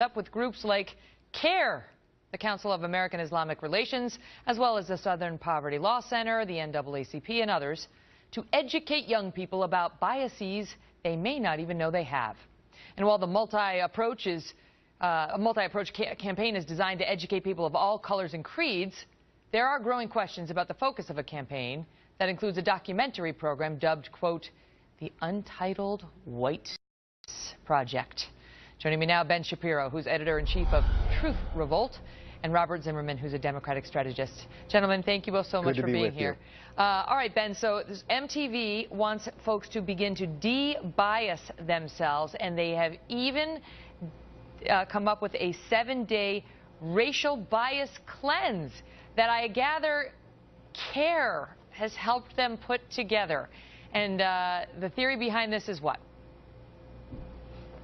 up with groups like CARE, the Council of American Islamic Relations, as well as the Southern Poverty Law Center, the NAACP, and others, to educate young people about biases they may not even know they have. And while the multi-approach campaign is designed to educate people of all colors and creeds, there are growing questions about the focus of a campaign that includes a documentary program dubbed, quote, the Untitled White Project. Joining me now, Ben Shapiro, who's editor-in-chief of Truth Revolt, and Robert Zimmerman, who's a Democratic strategist. Gentlemen, thank you both so much for being here. All right, Ben, so MTV wants folks to begin to de-bias themselves, and they have even come up with a 7-day racial bias cleanse that I gather CARE has helped them put together. And the theory behind this is what?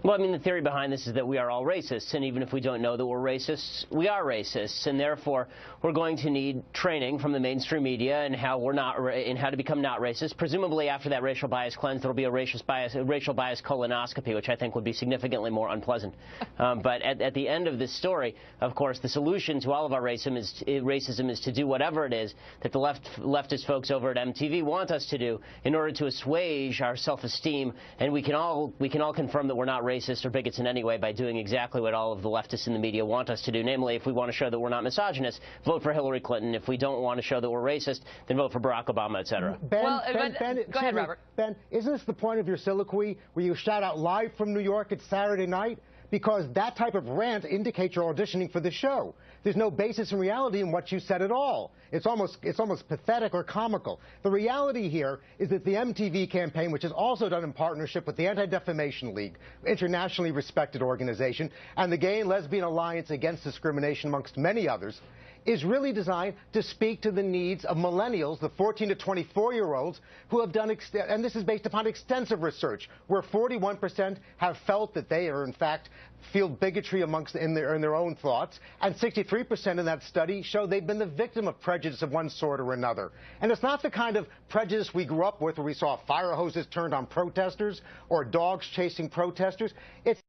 Well, I mean, the theory behind this is that we are all racists, and even if we don't know that we're racists, we are racists, and therefore we're going to need training from the mainstream media in how to become not racist. Presumably, after that racial bias cleanse, there will be a racial bias colonoscopy, which I think would be significantly more unpleasant. But at the end of this story, of course, the solution to all of our racism is to do whatever it is that the leftist folks over at MTV want us to do in order to assuage our self-esteem, and we can all confirm that we're not racist or bigots in any way by doing exactly what all of the leftists in the media want us to do. Namely, if we want to show that we're not misogynists, vote for Hillary Clinton. If we don't want to show that we're racist, then vote for Barack Obama, etc. Ben, go ahead, Robert. Ben, isn't this the point of your soliloquy where you shout out live from New York at Saturday night? Because that type of rant indicates you're auditioning for the show. There's no basis in reality in what you said at all. It's almost pathetic or comical. The reality here is that the MTV campaign, which is also done in partnership with the Anti-Defamation League, internationally respected organization, and the Gay and Lesbian Alliance Against Discrimination, amongst many others, is really designed to speak to the needs of millennials, the 14 to 24-year-olds, who have done, and this is based upon extensive research, where 41% have felt that they are, in fact, feel bigotry in their own thoughts, and 63% in that study show they've been the victim of prejudice of one sort or another. And it's not the kind of prejudice we grew up with, where we saw fire hoses turned on protesters or dogs chasing protesters. It's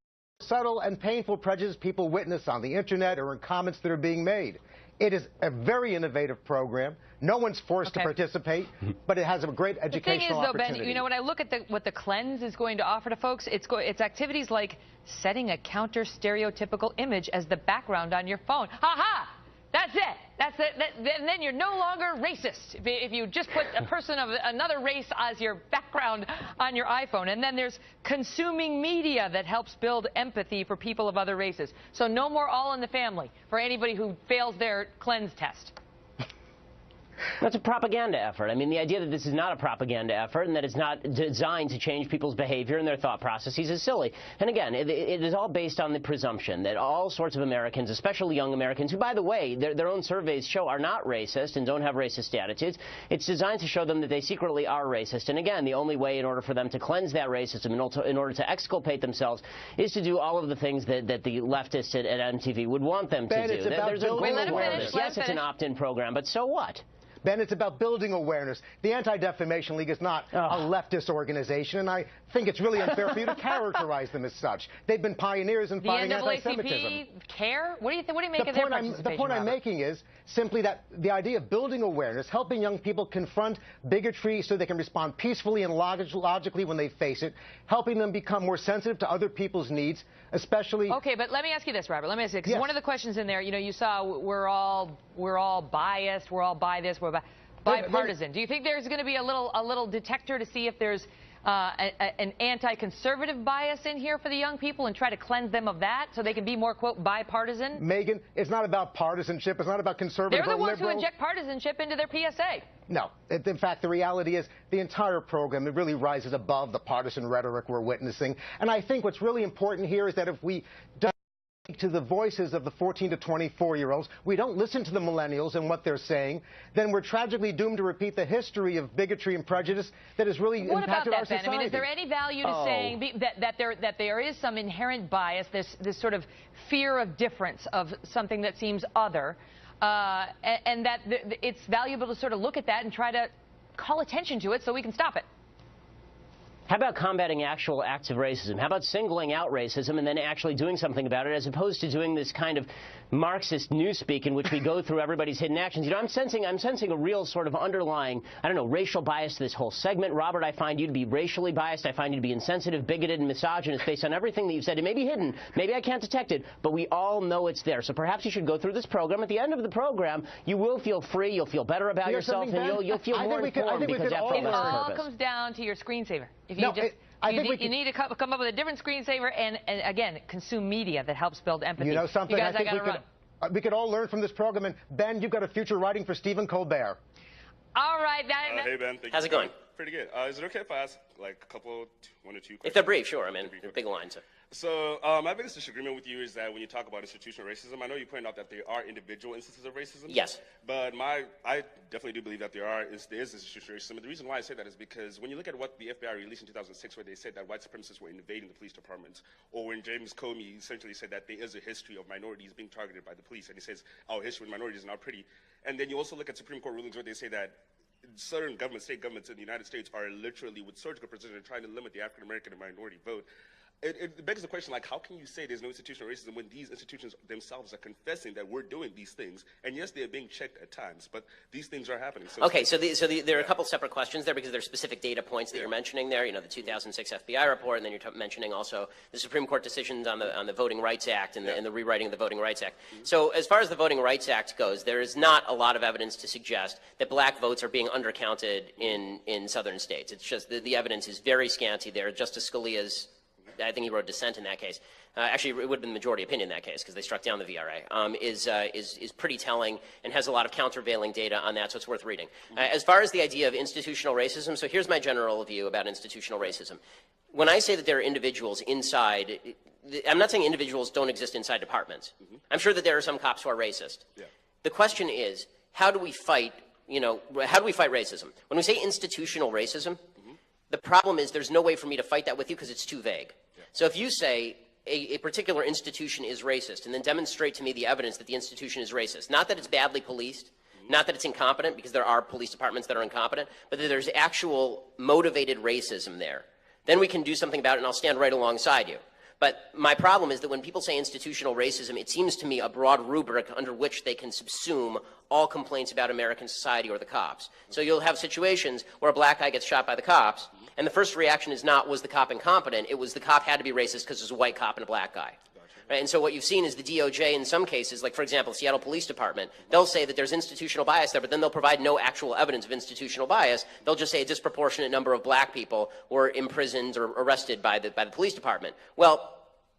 subtle and painful prejudice people witness on the internet or in comments that are being made. It is a very innovative program. No one's forced to participate, but it has a great educational opportunity. The thing is, though, Ben, you know, when I look at what the cleanse is going to offer to folks, it's activities like setting a counter-stereotypical image as the background on your phone. Ha-ha! That's it. That's it. Then you're no longer racist if you just put a person of another race as your background on your iPhone. And then there's consuming media that helps build empathy for people of other races. So no more All in the Family for anybody who fails their cleanse test. That's a propaganda effort. I mean, the idea that this is not a propaganda effort and that it's not designed to change people's behavior and their thought processes is silly. And again, it is all based on the presumption that all sorts of Americans, especially young Americans, who, by the way, their own surveys show are not racist and don't have racist attitudes, it's designed to show them that they secretly are racist. And again, the only way in order for them to cleanse that racism, in order to exculpate themselves, is to do all of the things that the leftists at MTV would want them to do. There's a great awareness. Yes, it's an opt-in program, but so what? Ben, it's about building awareness. The Anti-Defamation League is not a leftist organization, and I think it's really unfair for you to characterize them as such. They've been pioneers in fighting anti-Semitism. The NAACP, CARE? What do you make of their participation? The point I'm making is simply that the idea of building awareness, helping young people confront bigotry so they can respond peacefully and logically when they face it, helping them become more sensitive to other people's needs, especially... Okay, but let me ask you this, Robert. Let me ask you, because one of the questions in there, you know, you saw we're all biased, we're all by this, we're bipartisan. Do you think there's going to be a little detector to see if there's an anti-conservative bias in here for the young people and try to cleanse them of that so they can be more, quote, bipartisan? Megan, it's not about partisanship. It's not about conservative or liberal. They're the ones who inject partisanship into their PSA. No. In fact, the reality is the entire program, it really rises above the partisan rhetoric we're witnessing. And I think what's really important here is that if we don't to the voices of the 14 to 24-year-olds, we don't listen to the millennials and what they're saying, then we're tragically doomed to repeat the history of bigotry and prejudice that has really impacted our society. What about that, Ben? I mean, is there any value to saying that there is some inherent bias, this sort of fear of difference, of something that seems other, and that it's valuable to sort of look at that and try to call attention to it so we can stop it? How about combating actual acts of racism? How about singling out racism and then actually doing something about it, as opposed to doing this kind of Marxist newspeak in which we go through everybody's hidden actions? You know, I'm sensing a real sort of underlying, I don't know, racial bias to this whole segment. Robert, I find you to be racially biased. I find you to be insensitive, bigoted, and misogynist based on everything that you've said. It may be hidden. Maybe I can't detect it, but we all know it's there. So perhaps you should go through this program. At the end of the program, you will feel free, you'll feel better about yourself, and you'll feel more informed because after all, it all comes down to your screensaver. If you you need to come up with a different screensaver and again, consume media that helps build empathy. You know something? You guys, I think we could all learn from this program. And Ben, you've got a future writing for Stephen Colbert. All right. Hey, Ben. How's it going? Pretty good. Is it okay if I ask like a couple, one or two questions? If they're brief, sure. I mean, big lines. So my biggest disagreement with you is that when you talk about institutional racism, I know you pointed out that there are individual instances of racism. Yes. But I definitely do believe that there is institutional racism. And the reason why I say that is because when you look at what the FBI released in 2006, where they said that white supremacists were invading the police departments, or when James Comey essentially said that there is a history of minorities being targeted by the police, and he says our history with minorities is not pretty. And then you also look at Supreme Court rulings where they say that certain governments, state governments in the United States are literally, with surgical precision, trying to limit the African American and minority vote. It begs the question, like, how can you say there's no institutional racism when these institutions themselves are confessing that we're doing these things? And yes, they're being checked at times, but these things are happening. So okay, there are a couple separate questions there because there are specific data points that you're mentioning there. You know, the 2006 FBI report, and then you're mentioning also the Supreme Court decisions on the Voting Rights Act and the rewriting of the Voting Rights Act. So as far as the Voting Rights Act goes, there is not a lot of evidence to suggest that black votes are being undercounted in southern states. It's just the evidence is very scanty there. Justice Scalia's, I think he wrote dissent in that case. Actually, it would have been the majority opinion in that case because they struck down the VRA. Is pretty telling and has a lot of countervailing data on that, so it's worth reading. As far as the idea of institutional racism, so here's my general view about institutional racism. When I say that there are individuals inside, I'm not saying individuals don't exist inside departments. I'm sure that there are some cops who are racist. Yeah. The question is, how do we fight? How do we fight racism? When we say institutional racism, the problem is there's no way for me to fight that with you because it's too vague. Yeah. So if you say a particular institution is racist and then demonstrate to me the evidence that the institution is racist, not that it's badly policed, not that it's incompetent because there are police departments that are incompetent, but that there's actual motivated racism there, then we can do something about it and I'll stand right alongside you. But my problem is that when people say institutional racism, it seems to me a broad rubric under which they can subsume all complaints about American society or the cops. So you'll have situations where a black guy gets shot by the cops, and the first reaction is not, was the cop incompetent? It was the cop had to be racist because there's a white cop and a black guy. Right? And so what you've seen is the DOJ in some cases, like for example, Seattle Police Department, they'll say that there's institutional bias there, but then they'll provide no actual evidence of institutional bias. They'll just say a disproportionate number of black people were imprisoned or arrested by the police department. Well,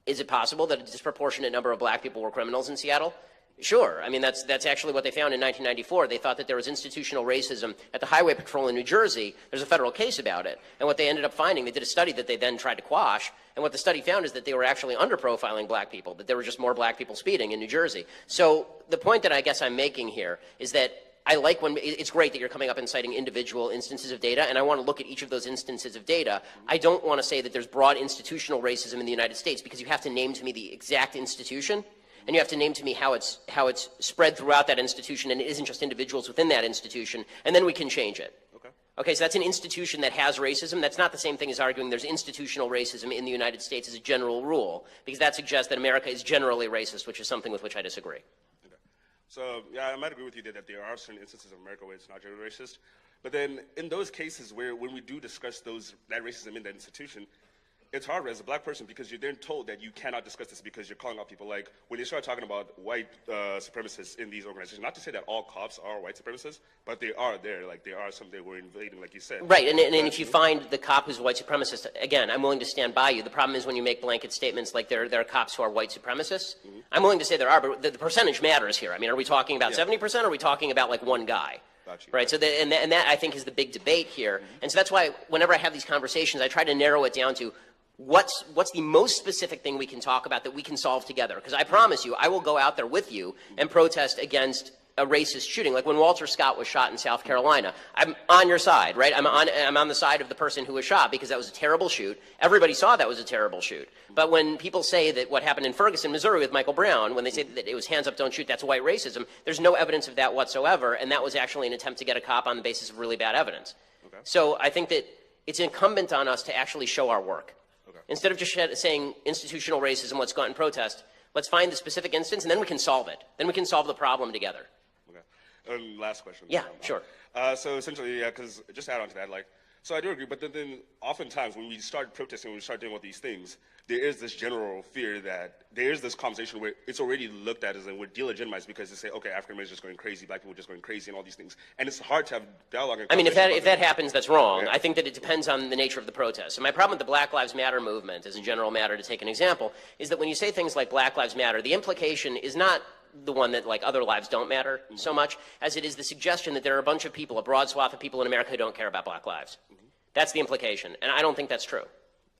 is it possible that a disproportionate number of black people were criminals in Seattle? Sure. I mean, that's actually what they found in 1994. They thought that there was institutional racism at the Highway Patrol in New Jersey. There's a federal case about it. And what they ended up finding, they did a study that they then tried to quash. And what the study found is that they were actually under-profiling black people, that there were just more black people speeding in New Jersey. So the point that I guess I'm making here is that I like when it's great that you're coming up and citing individual instances of data, and I want to look at each of those instances of data. I don't want to say that there's broad institutional racism in the United States because you have to name to me the exact institution. And you have to name to me how it's spread throughout that institution, and it isn't just individuals within that institution, and then we can change it. Okay, so that's an institution that has racism. That's not the same thing as arguing there's institutional racism in the United States as a general rule, because that suggests that America is generally racist, which is something with which I disagree. Okay. So, yeah, I might agree with you that there are certain instances of America where it's not generally racist. But then in those cases where when we do discuss that racism in that institution, it's hard as a black person because you're then told that you cannot discuss this because you're calling out people. Like when they start talking about white supremacists in these organizations, not to say that all cops are white supremacists, but they are there. Like there are some that were invading, like you said. Right, and if you find the cop who's a white supremacist, again, I'm willing to stand by you. The problem is when you make blanket statements like there are cops who are white supremacists. I'm willing to say there are, but the percentage matters here. I mean, are we talking about 70% or are we talking about like one guy? Right, so and that I think is the big debate here. And so that's why whenever I have these conversations, I try to narrow it down to what's the most specific thing we can talk about that we can solve together? Because I promise you, I will go out there with you and protest against a racist shooting. Like when Walter Scott was shot in South Carolina, I'm on your side, right? I'm on the side of the person who was shot because that was a terrible shoot. Everybody saw that was a terrible shoot. But when people say that what happened in Ferguson, Missouri with Michael Brown, when they say that it was hands up, don't shoot, that's white racism, there's no evidence of that whatsoever, and that was actually an attempt to get a cop on the basis of really bad evidence. Okay. So I think that it's incumbent on us to actually show our work. Okay. Instead of just saying institutional racism, let's go out and protest, let's find the specific instance, and then we can solve it. Then we can solve the problem together. Okay. Last question. Yeah, sure. So essentially, yeah, because just to add on to that, like, so I do agree, but then oftentimes when we start protesting, when we start doing all these things, there is this general fear that there is this conversation where it's already looked at as and we're delegitimized because they say, okay, African Americans are just going crazy, black people are just going crazy, and all these things, and it's hard to have dialogue. And I mean, if that happens, that's wrong. Yeah. I think that it depends on the nature of the protest. And my problem with the Black Lives Matter movement, as a general matter, to take an example, is that when you say things like Black Lives Matter, the implication is not the one that, like, other lives don't matter so much as it is the suggestion that there are a bunch of people, a broad swath of people in America who don't care about black lives. That's the implication, and I don't think that's true.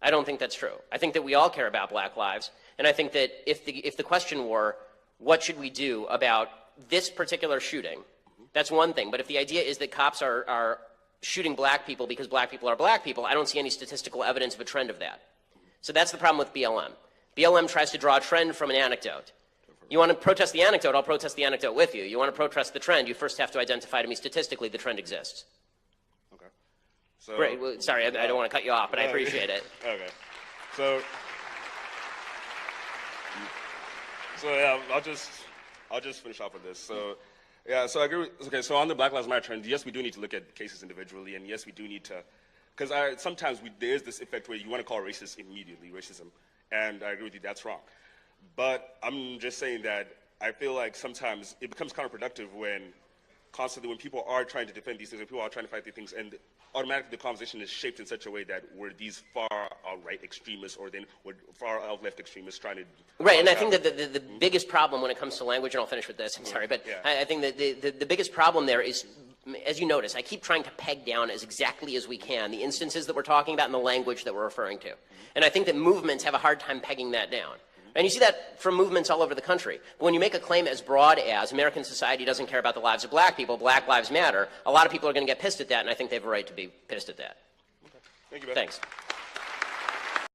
I don't think that's true. I think that we all care about black lives, and I think that if the question were, what should we do about this particular shooting, that's one thing. But if the idea is that cops are shooting black people because black people are black people, I don't see any statistical evidence of a trend of that. So that's the problem with BLM. BLM tries to draw a trend from an anecdote. You want to protest the anecdote, I'll protest the anecdote with you. You want to protest the trend, you first have to identify to me statistically the trend exists. Okay. So, Great. Well, sorry, I don't want to cut you off, but I appreciate it. Okay. So yeah, I'll just finish off with this. So yeah, so I agree with, okay, so on the Black Lives Matter trend, yes, we do need to look at cases individually, and yes, we do need to, because sometimes there is this effect where you want to call racist immediately racism, and I agree with you, that's wrong. But I'm just saying that I feel like sometimes it becomes counterproductive when constantly when people are trying to defend these things, when people are trying to fight these things, and automatically the conversation is shaped in such a way that we're these far right extremists or then we're far out left extremists trying to... Right, and I think that the biggest problem when it comes to language, and I'll finish with this, I'm sorry, but yeah. I think that the biggest problem there is, as you notice, I keep trying to peg down as exactly as we can the instances that we're talking about and the language that we're referring to. And I think that movements have a hard time pegging that down. And you see that from movements all over the country. But when you make a claim as broad as American society doesn't care about the lives of black people, Black Lives Matter, a lot of people are going to get pissed at that, and I think they have a right to be pissed at that. Okay. Thank you, Ben. Thanks.